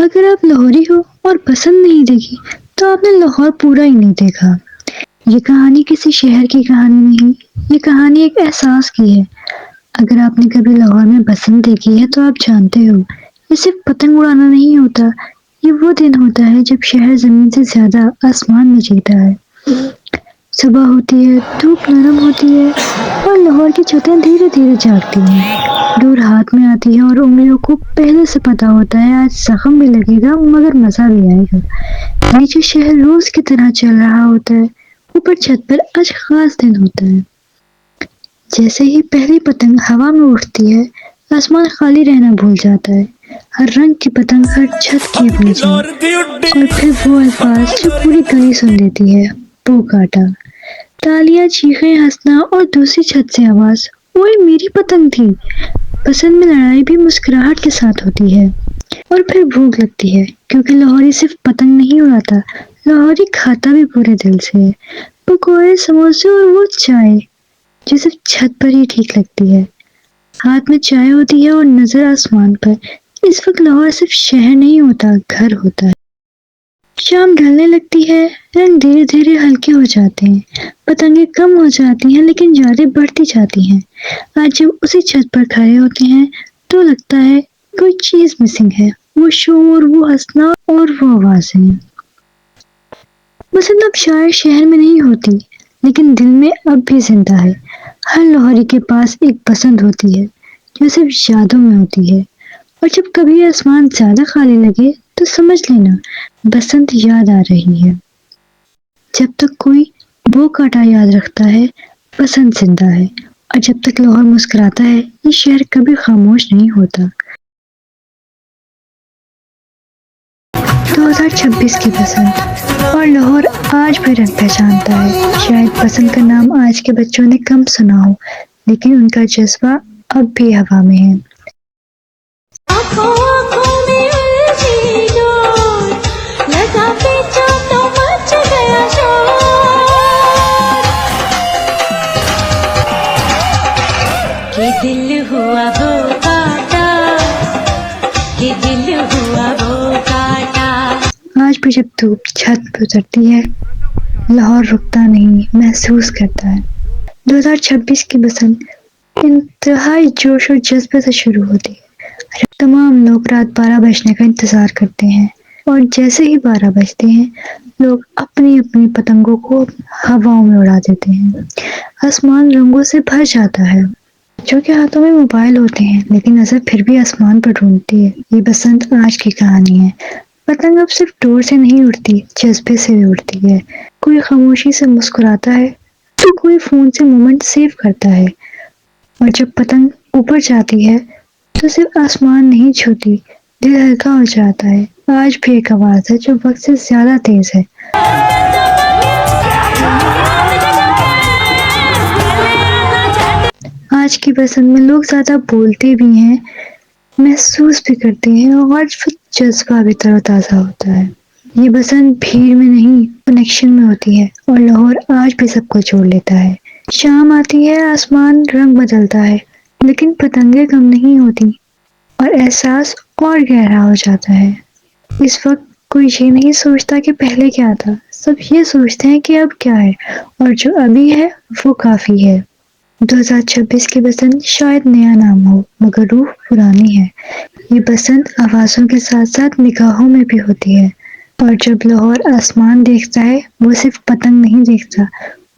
اگر آپ لاہوری ہو اور پسند نہیں دیکھی تو آپ نے لاہور پورا ہی نہیں دیکھا۔ یہ کہانی کسی شہر کی کہانی نہیں، یہ کہانی ایک احساس کی ہے۔ اگر آپ نے کبھی لاہور میں بسنت دیکھی ہے تو آپ جانتے ہو یہ صرف پتنگ اڑانا نہیں ہوتا، یہ وہ دن ہوتا ہے جب شہر زمین سے زیادہ آسمان میں جیتا ہے۔ صبح ہوتی ہے، دھوپ نرم ہوتی ہے اور لاہور کی چھتیں دھیرے دھیرے جاگتی ہیں، ڈور ہاتھ میں آتی ہے اور انگلیوں کو پہلے سے پتا ہوتا ہے آج زخم بھی لگے گا مگر مزہ بھی آئے گا۔ نیچے شہر روز کی طرح چل رہا ہوتا ہے، اوپر چھت پر آج خاص دن ہوتا ہے۔ جیسے ہی پہلی پتنگ ہوا میں اٹھتی ہے، آسمان خالی رہنا بھول جاتا ہے، ہر رنگ کی پتنگ ہر چھت کی اپنی جان، اور پھر وہ الفاظ جو پوری گلی سن لیتی ہے، بو کاٹا۔ تالیاں، چیخیں، ہنسنا اور دوسری چھت سے آواز، اوئے میری پتنگ تھی۔ پسند میں لڑائی بھی مسکراہٹ کے ساتھ ہوتی ہے۔ اور پھر بھوک لگتی ہے، کیونکہ لاہوری صرف پتنگ نہیں اڑاتا، لاہوری کھاتا بھی پورے دل سے ہے۔ پکوڑے، سموسے اور وہ چائے جو صرف چھت پر ہی ٹھیک لگتی ہے۔ ہاتھ میں چائے ہوتی ہے اور نظر آسمان پر۔ اس وقت لاہور صرف شہر نہیں ہوتا، گھر ہوتا ہے۔ شام ڈھلنے لگتی ہے، رنگ دھیرے دھیرے ہلکے ہو جاتے ہیں، پتنگیں کم ہو جاتی ہیں لیکن یادیں بڑھتی جاتی ہیں۔ آج جب اسی چھت پر کھڑے ہوتے ہیں تو لگتا ہے کوئی چیز مسنگ ہے، وہ شور، وہ ہنسنا اور وہ آوازیں۔ بسنت اب شاید شہر میں نہیں ہوتی لیکن دل میں اب بھی زندہ ہے۔ ہر لاہوری کے پاس ایک بسنت ہوتی ہے جو صرف یادوں میں ہوتی ہے، اور جب کبھی آسمان زیادہ خالی لگے تو سمجھ لینا بسنت یاد آ رہی ہے۔ جب تک کوئی بو کاٹا یاد رکھتا ہے، بسنت زندہ ہے، اور جب تک لاہور مسکراتا ہے یہ شہر کبھی خاموش نہیں ہوتا۔ 2026 کی بسنت، اور لاہور آج بھی رنگ پہچانتا ہے۔ شاید بسنت کا نام آج کے بچوں نے کم سنا ہو لیکن ان کا جذبہ اب بھی ہوا میں ہے۔ دل ہوا وہ کاٹا، کہ دل ہوا وہ کاٹا۔ آج بھی جب دھوپ چھت پہ اترتی ہے لاہور رکتا نہیں، محسوس کرتا ہے۔ 2026 کی بسنت انتہائی جوش اور جذبے سے شروع ہوتی ہے۔ تمام لوگ رات 12 بجنے کا انتظار کرتے ہیں، اور جیسے ہی 12 بجتے ہیں لوگ اپنی اپنی پتنگوں کو ہواؤں میں اڑا دیتے ہیں۔ آسمان رنگوں سے بھر جاتا ہے، جو کہ ہاتھوں میں موبائل ہوتے ہیں لیکن نظر پھر بھی آسمان پر ڈھونڈتی ہے۔ یہ بسنت آج کی کہانی ہے۔ پتنگ اب صرف ڈور سے نہیں اڑتی، جذبے سے بھی اڑتی ہے۔ کوئی خاموشی سے مسکراتا ہے تو کوئی فون سے مومنٹ سیو کرتا ہے، اور جب پتنگ اوپر جاتی ہے تو صرف آسمان نہیں چھوتی، دل ہلکا ہو جاتا ہے۔ آج بھی ایک آواز ہے جو وقت سے زیادہ تیز ہے۔ آج کی بسنت میں لوگ زیادہ بولتے بھی ہیں، محسوس بھی کرتے ہیں، اور آج پھر جذبہ بھی تر و تازہ ہوتا ہے۔ یہ بسنت بھیڑ میں نہیں، کنیکشن میں ہوتی ہے، اور لاہور آج بھی سب کو جوڑ لیتا ہے۔ شام آتی ہے، آسمان رنگ بدلتا ہے لیکن پتنگیں کم نہیں ہوتی، اور احساس اور گہرا ہو جاتا ہے۔ اس وقت کوئی یہ نہیں سوچتا کہ پہلے کیا تھا، سب یہ سوچتے ہیں کہ اب کیا ہے، اور جو ابھی ہے وہ کافی ہے۔ 2026 کی بسنت شاید نیا نام ہو مگر روح پرانی ہے۔ یہ بسنت آوازوں کے ساتھ ساتھ نگاہوں میں بھی ہوتی ہے، اور جب لاہور آسمان دیکھتا ہے وہ صرف پتنگ نہیں دیکھتا،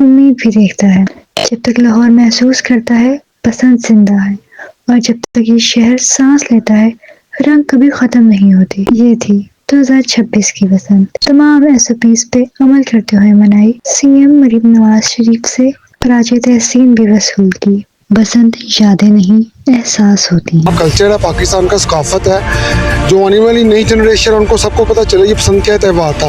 امید بھی دیکھتا ہے۔ جب تک لاہور محسوس کرتا ہے بسنت زندہ ہے، اور جب تک یہ شہر سانس لیتا ہے رنگ کبھی ختم نہیں ہوتی۔ یہ تھی 2026 کی بسنت، تمام SOPs پہ عمل کرتے ہوئے منائی۔ CM مریم نواز شریف سے خراج تحسین بھی وصول کی۔ بسنت یادیں نہیں، احساس ہوتی ہیں۔ کلچر ہے، پاکستان کا ثقافت ہے، جو آنے والی نئی جنریشن ان کو سب کو پتہ چلے یہ بسنت کیا تہوار تھا۔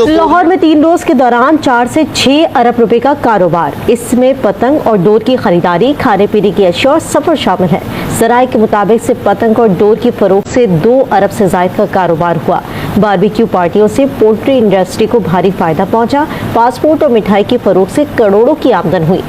لاہور میں 3 روز کے دوران 4 سے 6 ارب روپے کا کاروبار، اس میں پتنگ اور ڈور کی خریداری، کھانے پینے کی اشیاء اور سفر شامل ہے۔ ذرائع کے مطابق سے پتنگ اور ڈور کی فروخت سے 2 ارب سے زائد کا کاروبار ہوا۔ باربیکیو پارٹیوں سے پولٹری انڈسٹری کو بھاری فائدہ پہنچا۔ پاسپورٹ اور مٹھائی کی فروخت سے کروڑوں کی آمدن ہوئی۔